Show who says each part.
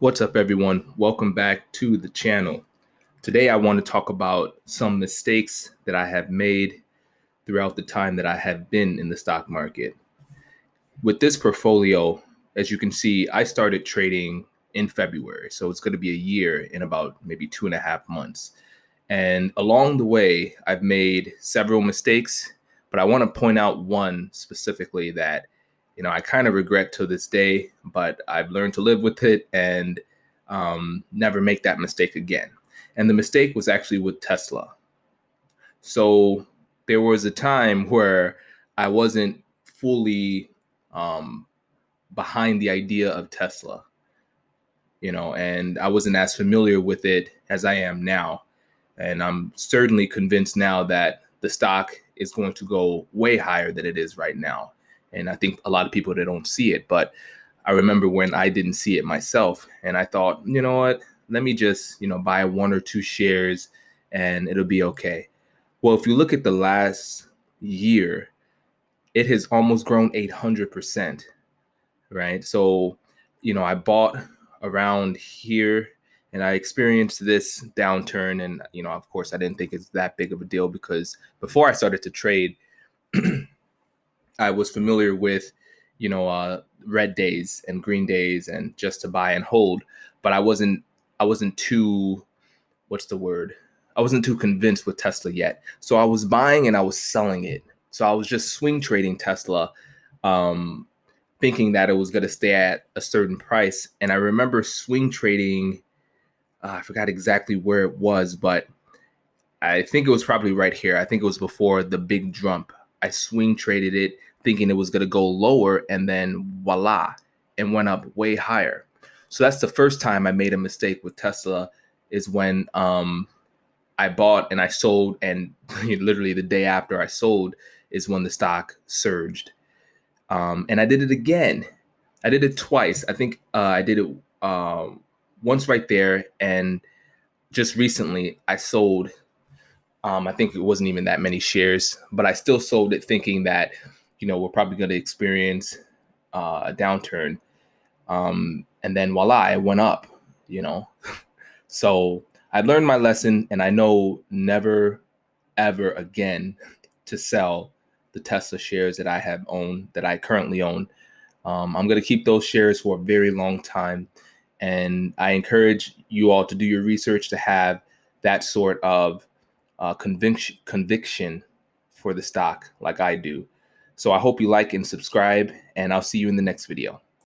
Speaker 1: What's up, everyone? Welcome back to the channel. Today, I want to talk about some mistakes that I have made throughout the time that I have been in the stock market. With this portfolio, as you can see, I started trading in February. So it's going to be a year in about maybe 2.5 months. And along the way, I've made several mistakes, but I want to point out one specifically that, I kind of regret to this day, but I've learned to live with it and never make that mistake again. And the mistake was actually with Tesla. So there was a time where I wasn't fully um, behind the idea of Tesla, and I wasn't as familiar with it as I am now. And I'm certainly convinced now that the stock is going to go way higher than it is right now. And I think a lot of people that don't see it, but I remember when I didn't see it myself and I thought, you know what, let me just, buy one or two shares and it'll be okay. Well, if you look at the last year, it has almost grown 800%, right? So, I bought around here and I experienced this downturn. And, of course, I didn't think it's that big of a deal because before I started to trade, I was familiar with, red days and green days and just to buy and hold. But I wasn't too, what's the word? I wasn't too convinced with Tesla yet. So I was buying and I was selling it. So I was just swing trading Tesla. Um, Thinking that it was going to stay at a certain price. And I remember swing trading, I forgot exactly where it was, but I think it was probably right here. I think it was before the big jump. I swing traded it thinking it was going to go lower, and then voila, it went up way higher. So that's the first time I made a mistake with Tesla is when I bought and I sold, and literally the day after I sold is when the stock surged. And I did it again. I did it twice. I think I did it once right there, and just recently I sold. I think it wasn't even that many shares, but I still sold it thinking that, we're probably going to experience a downturn. And then voila, it went up, you know. So I learned my lesson, and I know never, ever again to sell the Tesla shares that I have owned, that I currently own. I'm going to keep those shares for a very long time. And I encourage you all to do your research to have that sort of conviction for the stock like I do. So I hope you like and subscribe, and I'll see you in the next video.